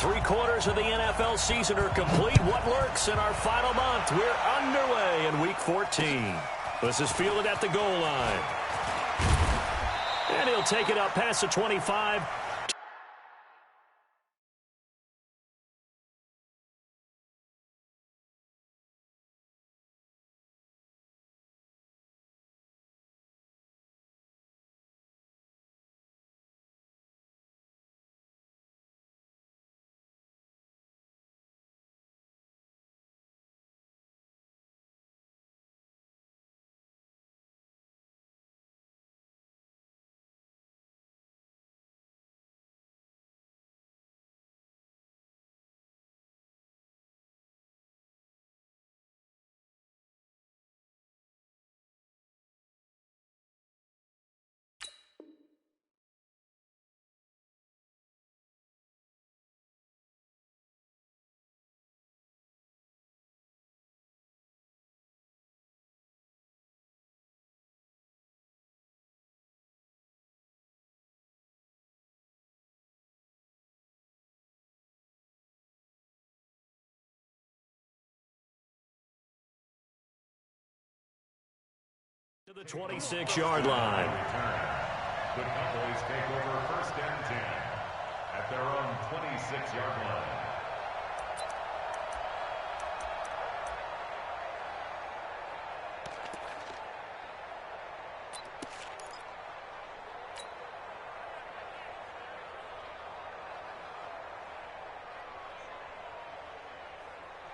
3/4 of the NFL season are complete. What lurks in our final month? We're underway in Week 14. This is fielded at the goal line. And he'll take it up past the 25. To the 26-yard line. The Cowboys take over 1st and 10 at their own 26-yard line.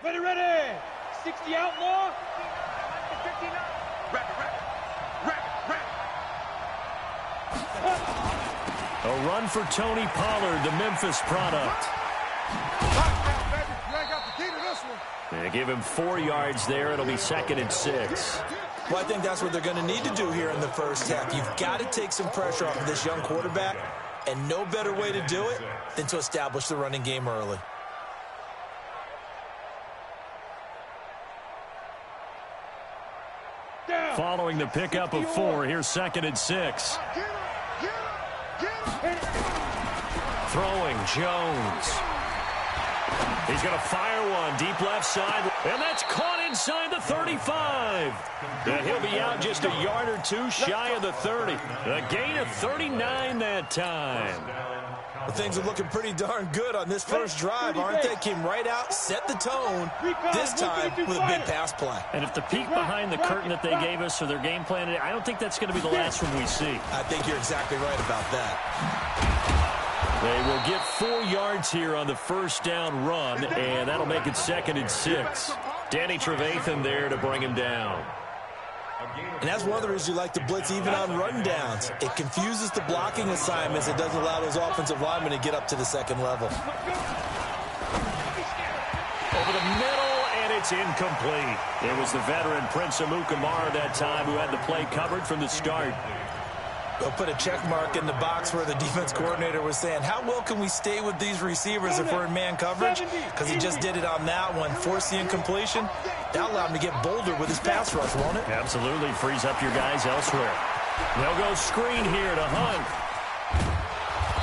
Ready. 60 outlaw. 59. A run for Tony Pollard, the Memphis product. They give him 4 yards there. It'll be 2nd and 6. Well, I think that's what they're going to need to do here in the first half. You've got to take some pressure off of this young quarterback, and no better way to do it than to establish the running game early. Following the pickup of 4, here's 2nd and 6. Throwing Jones. He's going to fire one deep left side, and that's caught inside the 35. And he'll be out just a yard or two shy of the 30. A gain of 39 that time. Well, things are looking pretty darn good on this first drive, aren't they? Came right out, set the tone, this time with a big pass play. And if the peek behind the curtain that they gave us for their game plan, I don't think that's going to be the last one we see. I think you're exactly right about that. They will get 4 yards here on the first down run, and that'll make it 2nd and 6. Danny Trevathan there to bring him down. And that's one of the reasons you like to blitz even on run downs. It confuses the blocking assignments. It doesn't allow those offensive linemen to get up to the second level. Over the middle, and it's incomplete. It was the veteran Prince Amukamara that time who had the play covered from the start. They'll put a check mark in the box where the defense coordinator was saying, how well can we stay with these receivers if we're in man coverage? Because he just did it on that one. Force the incompletion. That allowed him to get bolder with his pass rush, won't it? Absolutely. Frees up your guys elsewhere. They'll go screen here to Hunt.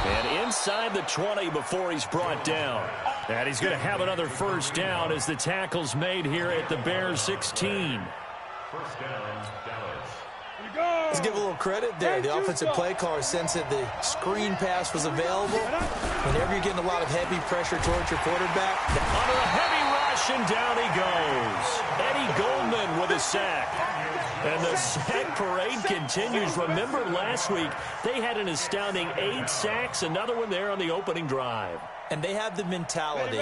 And inside the 20 before he's brought down. And he's going to have another first down as the tackle's made here at the Bears 16. First down, Dallas. Let's give a little credit there. The offensive play caller sensed that the screen pass was available. Whenever you're getting a lot of heavy pressure towards your quarterback. Under a heavy rush, and down he goes. Eddie Goldman with a sack. And the sack parade continues. Remember last week, they had an astounding 8 sacks, another one there on the opening drive. And they have the mentality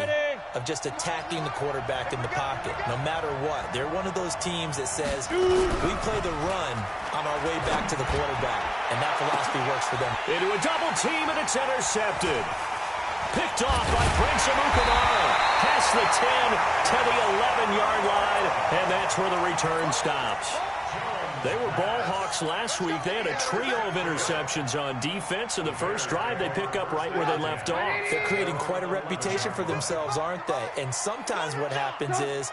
of just attacking the quarterback in the pocket, no matter what. They're one of those teams that says, we play the run on our way back to the quarterback. And that philosophy works for them. Into a double team, and it's intercepted. Picked off by Prince Amukamara. Past the 10 to the 11-yard line, and that's where the return stops. They were ball hawks last week. They had a trio of interceptions on defense. In the first drive, they pick up right where they left off. They're creating quite a reputation for themselves, aren't they? And sometimes what happens is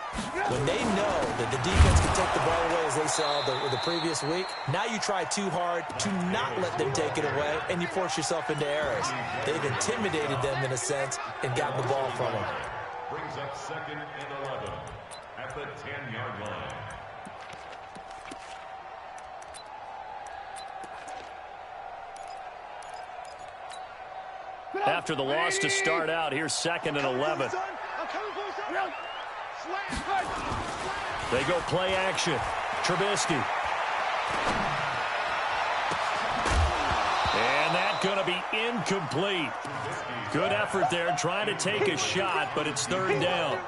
when they know that the defense can take the ball away, as they saw the previous week, now you try too hard to not let them take it away, and you force yourself into errors. They've intimidated them in a sense and gotten the ball from them. Brings up 2nd and 11 at the 10-yard line. After the loss to start out, here's 2nd and 11. They go play action. Trubisky. And that's going to be incomplete. Good effort there, trying to take a shot, but it's 3rd down.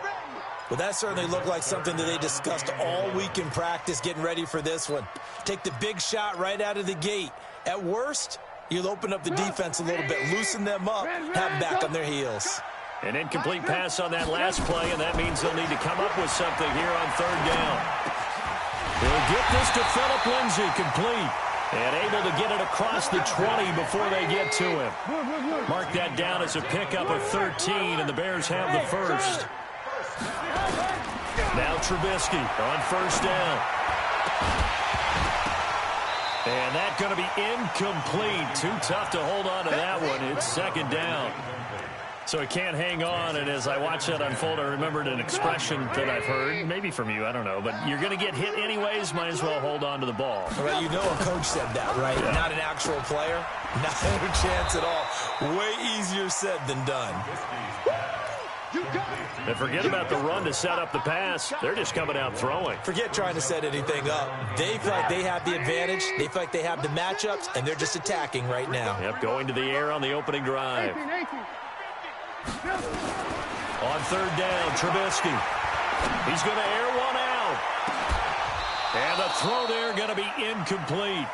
Well, that certainly looked like something that they discussed all week in practice, getting ready for this one. Take the big shot right out of the gate. At worst, you'll open up the defense a little bit, loosen them up, have them back on their heels. An incomplete pass on that last play, and that means they'll need to come up with something here on 3rd down. They'll get this to Phillip Lindsay, complete, and able to get it across the 20 before they get to him. Mark that down as a pickup of 13, and the Bears have the first. Now Trubisky on 1st down. And that's going to be incomplete. Too tough to hold on to that one. It's 2nd down. So he can't hang on, and as I watch that unfold, I remembered an expression that I've heard, maybe from you, I don't know, but you're going to get hit anyways, might as well hold on to the ball. Well, you know a coach said that, right? Yeah. Not an actual player. Not a chance at all. Way easier said than done. And forget about the run to set up the pass. They're just coming out throwing. Forget trying to set anything up. They feel like they have the advantage. They feel like they have the matchups, and they're just attacking right now. Yep, going to the air on the opening drive. On 3rd down, Trubisky. He's going to air one out. And the throw there going to be incomplete.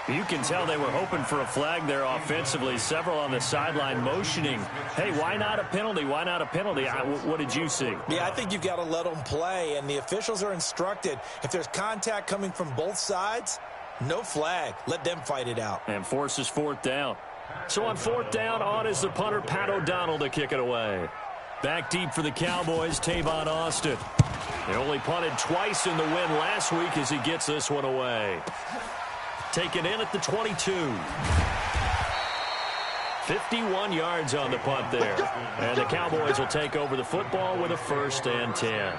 You can tell they were hoping for a flag there offensively. Several on the sideline motioning. Hey, why not a penalty? Why not a penalty? What did you see? Yeah, I think you've got to let them play, and the officials are instructed. If there's contact coming from both sides, no flag. Let them fight it out. And forces 4th down. So on 4th down, on is the punter, Pat O'Donnell, to kick it away. Back deep for the Cowboys, Tavon Austin. They only punted twice in the win last week as he gets this one away. Taken in at the 22. 51 yards on the punt there. And the Cowboys will take over the football with a 1st and 10.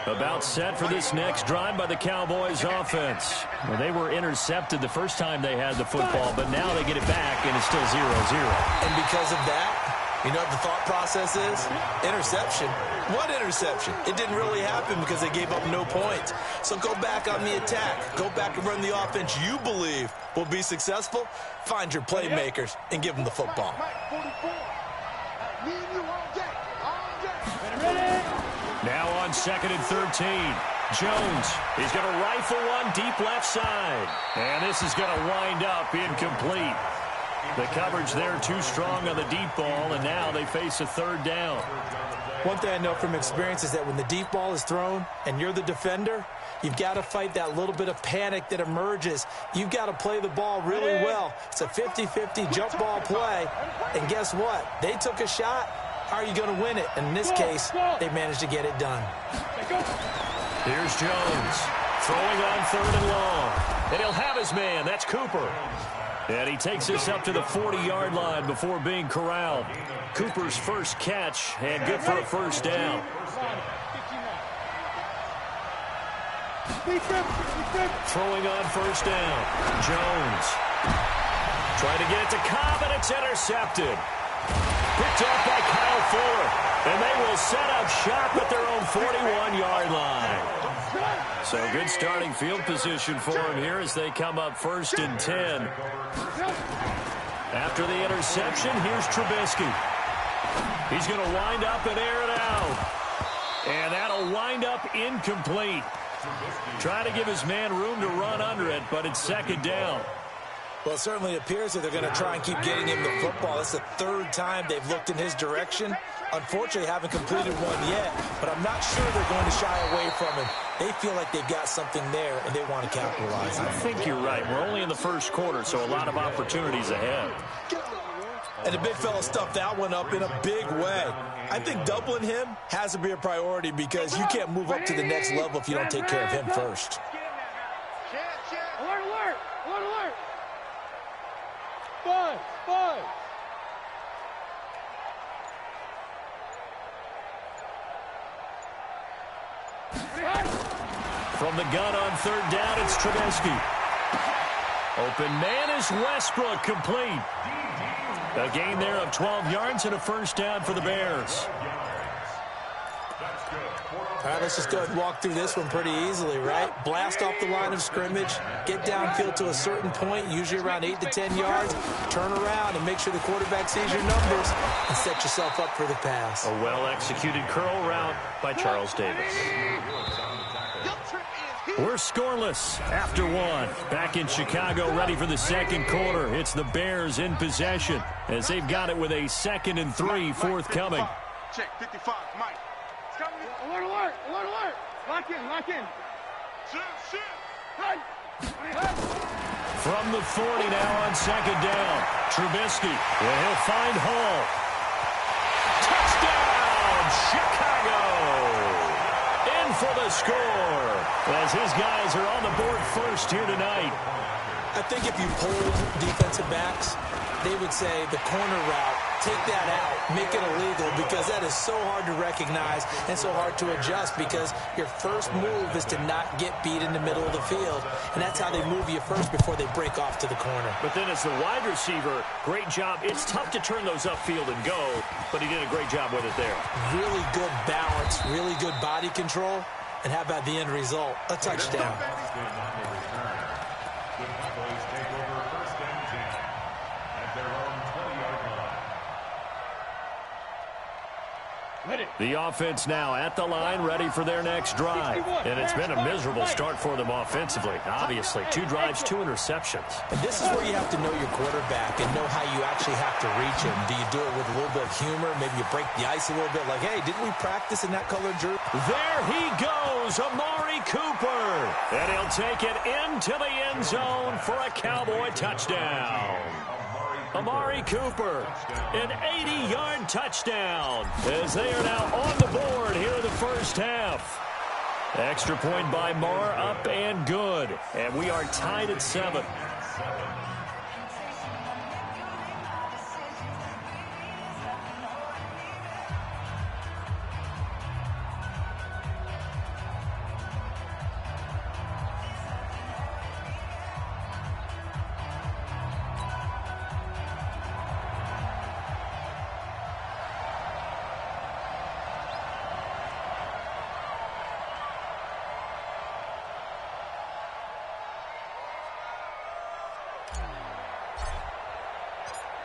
About set for this next drive by the Cowboys offense. Well, they were intercepted the first time they had the football, but now they get it back, and it's still 0-0. And because of that, you know what the thought process is? Interception. What interception? It didn't really happen because they gave up no points. So go back on the attack. Go back and run the offense you believe will be successful. Find your playmakers and give them the football. Now on 2nd and 13. Jones, he's going to rifle one deep left side. And this is going to wind up incomplete. The coverage there too strong on the deep ball, and now they face a 3rd down. One thing I know from experience is that when the deep ball is thrown and you're the defender, you've got to fight that little bit of panic that emerges. You've got to play the ball really well. It's a 50-50 jump ball play. And guess what? They took a shot. How are you going to win it? And in this case, they managed to get it done. Here's Jones throwing on 3rd and long. And he'll have his man. That's Cooper. And he takes this up to the 40-yard line before being corralled. Cooper's first catch, and good for a 1st down. Throwing on 1st down. Jones trying to get it to Cobb, and it's intercepted. Picked off by Kyle Fuller. And they will set up shop at their own 41-yard line. So good starting field position for him here as they come up 1st and 10. After the interception, here's Trubisky. He's going to wind up and air it out. And that'll wind up incomplete. Trying to give his man room to run under it, but it's 2nd down. Well, it certainly appears that they're going to try and keep getting him the football. It's the third time they've looked in his direction. Unfortunately, haven't completed one yet, but I'm not sure they're going to shy away from him. They feel like they've got something there, and they want to capitalize on it. I think you're right. We're only in the first quarter, so a lot of opportunities ahead. And the big fella stuffed that one up in a big way. I think doubling him has to be a priority because you can't move up to the next level if you don't take care of him first. Alert, alert! Alert, alert! Five. From the gun on third down, it's Trubisky. Open man is Westbrook, complete. A gain there of 12 yards and a first down for the Bears. All right, let's just go ahead and walk through this one pretty easily, right? Blast off the line of scrimmage, get downfield to a certain point, usually around 8 to 10 yards, turn around and make sure the quarterback sees your numbers and set yourself up for the pass. A well-executed curl route by Charles Davis. We're scoreless after one. Back in Chicago, ready for the second quarter. It's the Bears in possession as they've got it with a 2nd and 3 forthcoming. Check 55, Mike. Alert, alert, alert, alert. Lock in. Shoot. Hut. From the 40 now on 2nd down. Trubisky, and he'll find Hall. Touchdown, Chicago! In for the score as his guys are on the board first here tonight. I think if you polled defensive backs, they would say the corner route, take that out, make it illegal, because that is so hard to recognize and so hard to adjust because your first move is to not get beat in the middle of the field, and that's how they move you first before they break off to the corner. But then as the wide receiver, great job. It's tough to turn those upfield and go, but he did a great job with it there. Really good balance, really good body control, and how about the end result? A touchdown. The offense now at the line, ready for their next drive. And it's been a miserable start for them offensively. Obviously, 2 drives, 2 interceptions. And this is where you have to know your quarterback and know how you actually have to reach him. Do you do it with a little bit of humor? Maybe you break the ice a little bit like, hey, didn't we practice in that colored jersey? There he goes, Amari Cooper. And he'll take it into the end zone for a Cowboy touchdown. Amari Cooper, an 80-yard touchdown as they are now on the board here in the first half. Extra point by Marr, up and good. And we are tied at 7.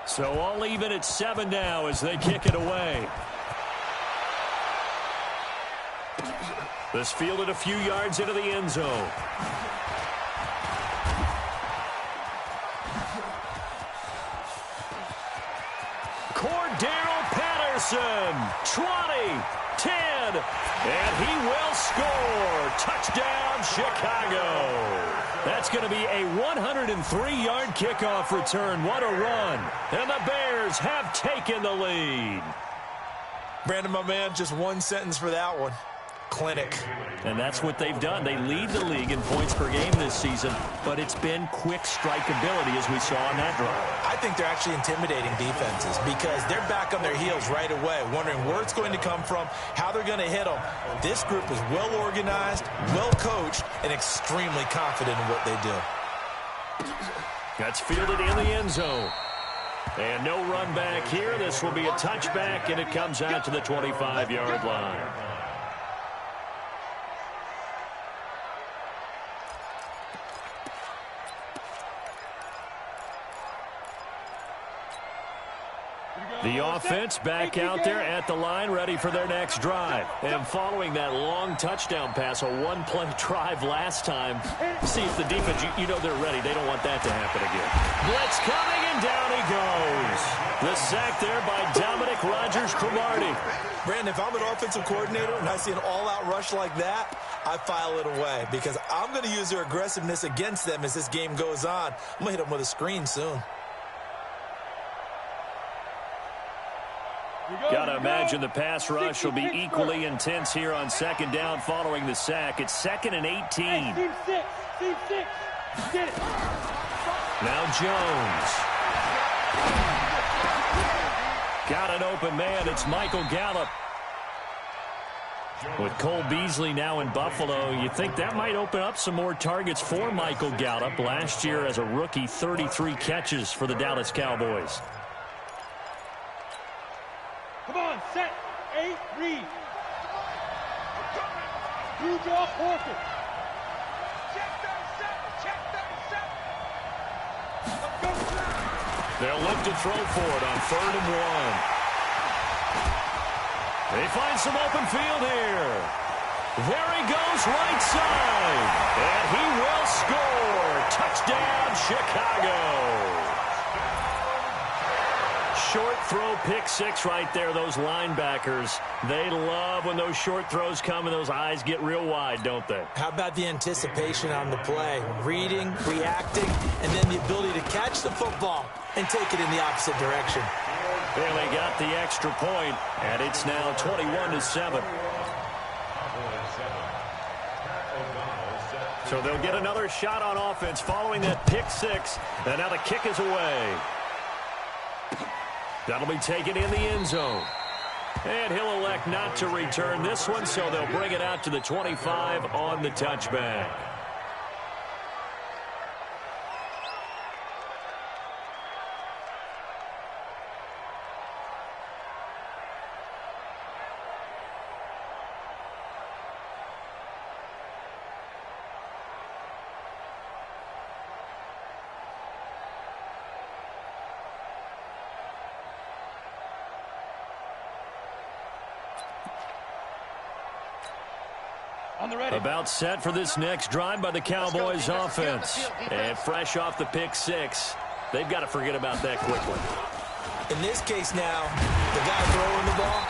So all even at 7 now as they kick it away. This fielded a few yards into the end zone. Cordero Patterson, 20, 10, and he will score. Touchdown, Chicago. That's going to be a 103-yard kickoff return. What a run. And the Bears have taken the lead. Brandon, my man, just one sentence for that one. Clinic. And that's what they've done. They lead the league in points per game this season, but it's been quick strikeability as we saw on that drive. I think they're actually intimidating defenses because they're back on their heels right away, wondering where it's going to come from, how they're going to hit them. This group is well organized, well coached, and extremely confident in what they do. That's fielded in the end zone. And no run back here. This will be a touchback, and it comes out to the 25-yard line. The offense back out there at the line, ready for their next drive. And following that long touchdown pass, a one-play drive last time, see if the defense, you know they're ready. They don't want that to happen again. Blitz coming, and down he goes. The sack there by Dominic Rodgers-Cromartie. Brandon, if I'm an offensive coordinator and I see an all-out rush like that, I file it away because I'm going to use their aggressiveness against them as this game goes on. I'm going to hit them with a screen soon. Got to imagine the pass rush will be equally intense here on second down following the sack. It's 2nd and 18. Team 6. Get it. Now Jones. Got an open man. It's Michael Gallup. With Cole Beasley now in Buffalo, you think that might open up some more targets for Michael Gallup. Last year as a rookie, 33 catches for the Dallas Cowboys. Come on, set, 8, read. You draw Porter. Check 37. They'll look to throw for it on 3rd and 1. They find some open field here. There he goes, right side. And he will score. Touchdown, Chicago. Short throw, pick 6 right there. Those linebackers, they love when those short throws come and those eyes get real wide, don't they? How about the anticipation on the play? Reading, reacting, and then the ability to catch the football and take it in the opposite direction. Well, they got the extra point, and it's now 21-7. So they'll get another shot on offense following that pick 6, and now the kick is away. That'll be taken in the end zone. And he'll elect not to return this one, so they'll bring it out to the 25 on the touchback. About set for this next drive by the Cowboys offense. And fresh off the pick 6, they've got to forget about that quickly. In this case now, the guy throwing the ball,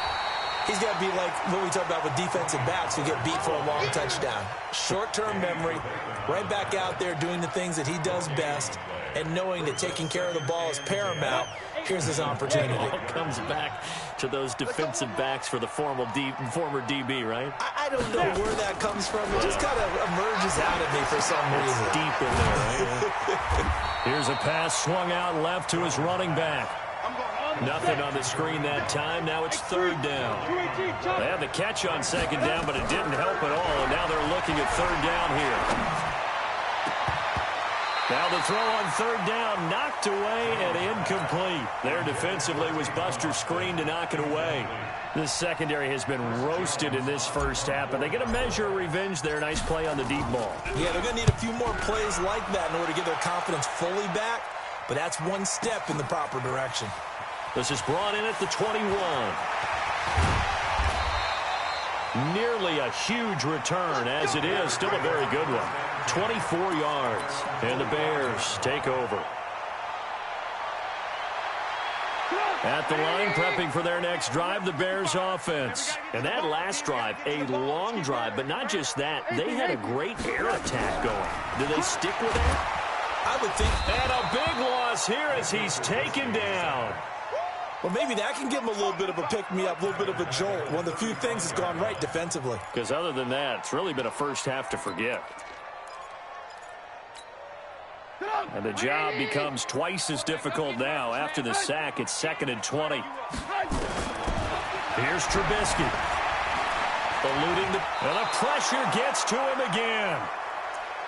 he's got to be like what we talk about with defensive backs who get beat for a long touchdown. Short-term memory, right back out there doing the things that he does best, and knowing that taking care of the ball is paramount. Here's his opportunity. It all comes back to those defensive backs for the former DB, right? I don't know where that comes from. It just kind of emerges out of me for some reason. It's deep in there, right? Here's a pass swung out left to his running back. Nothing on the screen that time. Now it's 3rd down. They had the catch on 2nd down, but it didn't help at all. And now they're looking at 3rd down here. Now the throw on 3rd down, knocked away and incomplete. There defensively was Buster screen to knock it away. This secondary has been roasted in this first half, but they get a measure of revenge there. Nice play on the deep ball. Yeah, they're going to need a few more plays like that in order to get their confidence fully back, but that's one step in the proper direction. This is brought in at the 21. Nearly a huge return, as it is. Still a very good one. 24 yards, and the Bears take over. At the line, prepping for their next drive, the Bears offense. And that last drive, a long drive, but not just that. They had a great air attack going. Do they stick with that? I would think. And a big loss here as he's taken down. Well, maybe that can give him a little bit of a pick-me-up, a little bit of a jolt. One of the few things that's gone right defensively. Because other than that, it's really been a first half to forget. And the job becomes twice as difficult now. After the sack, it's 2nd and 20. Here's Trubisky. Eluding and the pressure gets to him again.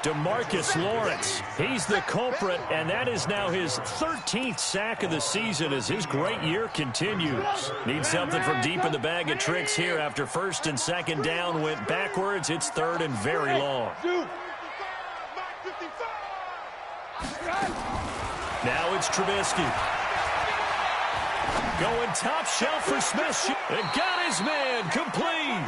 DeMarcus Lawrence, he's the culprit, and that is now his 13th sack of the season as his great year continues. Needs something from deep in the bag of tricks here after 1st and 2nd down went backwards. It's 3rd and very long. Now it's Trubisky. Going top shelf for Smith. And got his man complete.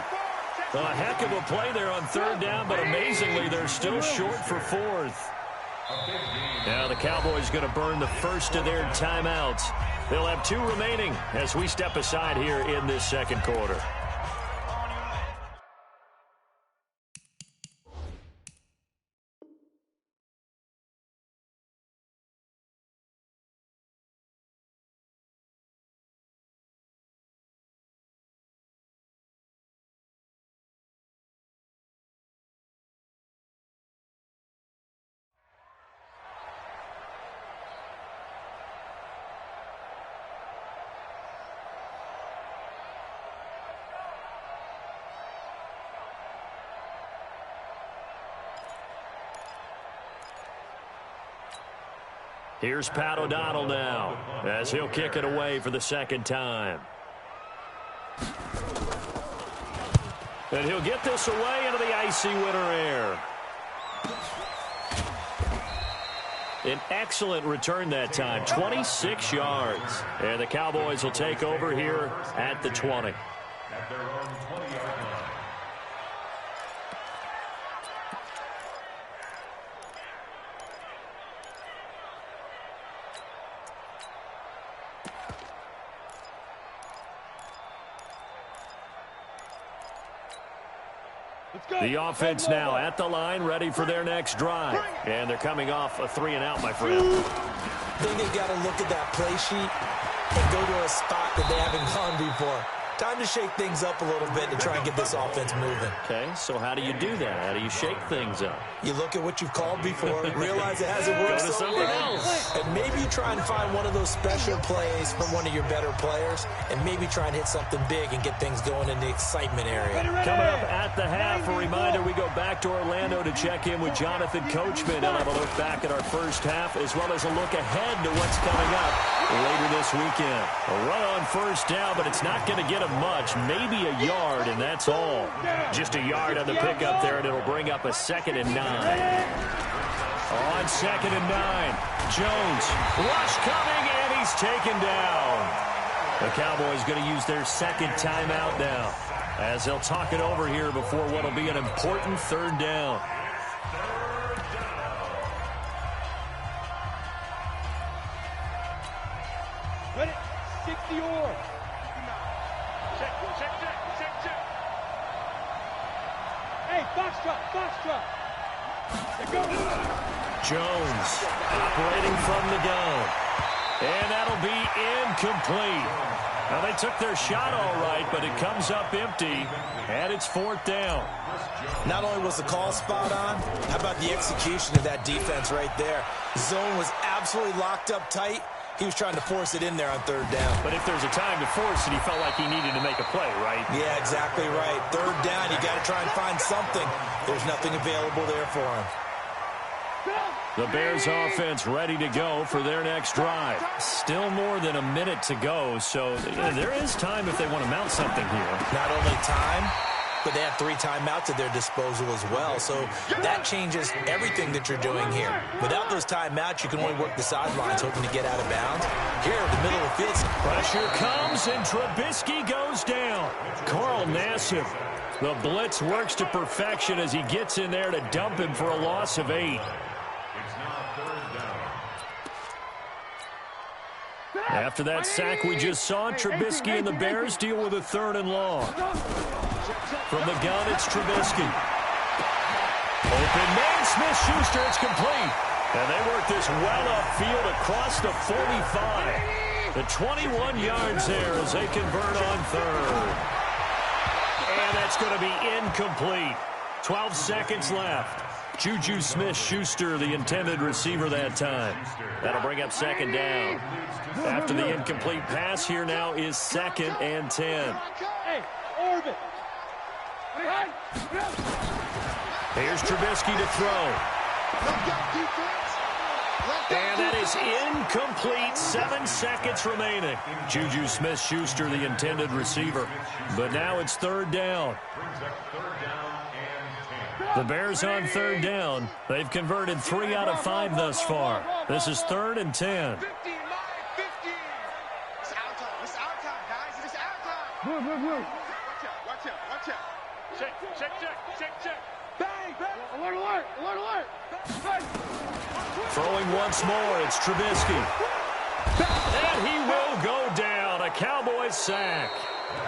A heck of a play there on third down, but amazingly, they're still short for fourth. Now the Cowboys going to burn the first of their timeouts. They'll have 2 remaining as we step aside here in this second quarter. Here's Pat O'Donnell now as he'll kick it away for the second time. And he'll get this away into the icy winter air. An excellent return that time, 26 yards. And the Cowboys will take over here at the 20. At their own 20-yard line. The offense now at the line, ready for their next drive. And they're coming off a 3-and-out, my friend. I think they've got to look at that play sheet and go to a spot that they haven't gone before. Time to shake things up a little bit to try and get this offense moving. Okay, so how do you do that? How do you shake things up? You look at what you've called before, realize it hasn't worked Go to so something well, else. and maybe you try and find one of those special plays from one of your better players, and maybe try and hit something big and get things going in the excitement area. Coming up at the half, a reminder, we go back to Orlando to check in with Jonathan Coachman. He'll have a look back at our first half, as well as a look ahead to what's coming up later this weekend. A run on first down, but it's not going to get him much. Maybe a yard, and that's all. Just a yard on the pickup there, and it'll bring up a 2nd and 9. On 2nd and 9, Jones, rush coming, and he's taken down. The Cowboys going to use their second timeout now, as they'll talk it over here before what will be an important third down. Ready? 60 or. Check. Hey, box truck. Jones operating from the gun. And that'll be incomplete. Now, they took their shot all right, but it comes up empty, and it's 4th down. Not only was the call spot on, how about the execution of that defense right there? The zone was absolutely locked up tight. He was trying to force it in there on third down. But if there's a time to force it, he felt like he needed to make a play, right? Yeah, exactly right. Third down, you got to try and find something. There's nothing available there for him. The Bears offense ready to go for their next drive. Still more than a minute to go, so there is time if they want to mount something here. Not only time, but they have 3 timeouts at their disposal as well. So that changes everything that you're doing here. Without those timeouts, you can only work the sidelines hoping to get out of bounds. Here in the middle of the field. Pressure comes, and Trubisky goes down. Carl Nassib. The blitz works to perfection as he gets in there to dump him for a loss of 8. After that sack we just saw, Trubisky and the Bears deal with a 3rd and long. From the gun, it's Trubisky. Open man, Smith-Schuster, it's complete. And they work this well upfield across the 45. The 21 yards there as they convert on 3rd. And that's going to be incomplete. 12 seconds left. Juju Smith-Schuster, the intended receiver that time. That'll bring up 2nd down. After the incomplete pass, here now is 2nd and 10. Hey, orbit. Here's Trubisky to throw. And that is incomplete. 7 seconds remaining. Juju Smith-Schuster, the intended receiver. But now it's 3rd down. The Bears on 3rd down. They've converted 3 out of 5 thus far. This is 3rd and 10. Watch out. Check. Bang. Alert. Throwing once more, it's Trubisky. And he will go down. A Cowboys sack.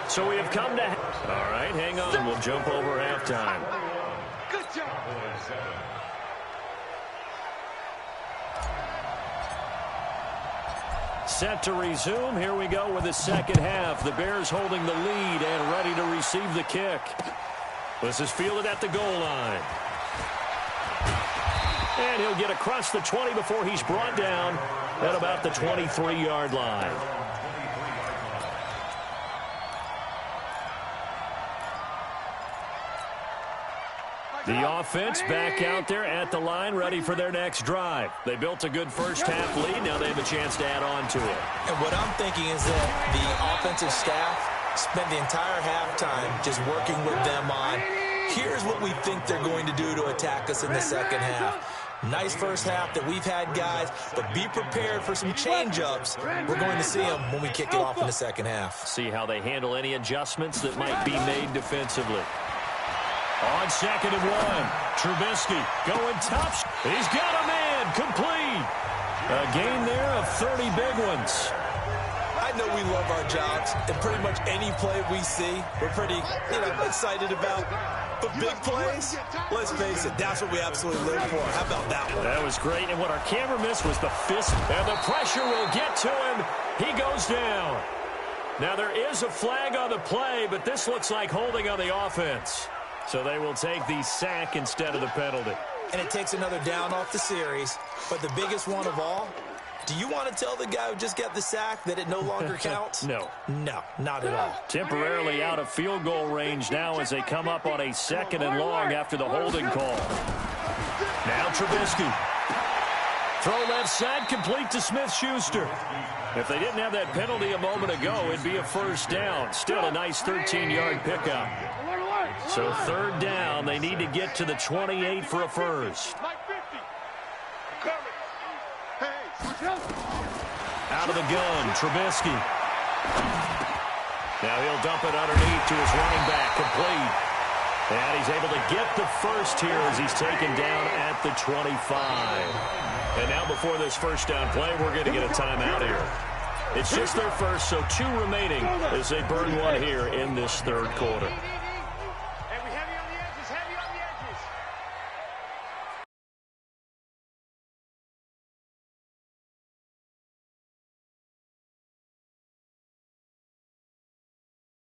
So we have come to... All right, hang on. We'll jump over halftime. Good job. Set to resume. Here we go with the second half. The Bears holding the lead and ready to receive the kick. This is fielded at the goal line. And he'll get across the 20 before he's brought down at about the 23-yard line. The offense back out there at the line, ready for their next drive. They built a good first-half lead. Now they have a chance to add on to it. And what I'm thinking is that the offensive staff spent the entire halftime just working with them on, here's what we think they're going to do to attack us in the second half. Nice first half that we've had, guys, but be prepared for some change-ups. We're going to see them when we kick it off in the second half. See how they handle any adjustments that might be made defensively. On 2nd and 1, Trubisky going top. He's got a man, complete. A gain there of 30 big ones. I know we love our jobs, and pretty much any play we see, we're pretty, excited about. But big plays, let's face it, that's what we absolutely live for. How about that one? That was great, and what our camera missed was the fist, and the pressure will get to him. He goes down. Now there is a flag on the play, but this looks like holding on the offense. So they will take the sack instead of the penalty. And it takes another down off the series. But the biggest one of all, do you want to tell the guy who just got the sack that it no longer counts? No. No, not at all. Temporarily out of field goal range now as they come up on a 2nd and long after the holding call. Now Trubisky. Throw left side, complete to Smith-Schuster. If they didn't have that penalty a moment ago, it'd be a first down. Still a nice 13-yard pickup. So 3rd down, they need to get to the 28 for a first. Out of the gun, Trubisky. Now he'll dump it underneath to his running back, complete. And he's able to get the first here as he's taken down at the 25. And now before this first down play, we're going to get a timeout here. It's just their first, so 2 remaining as they burn one here in this 3rd quarter.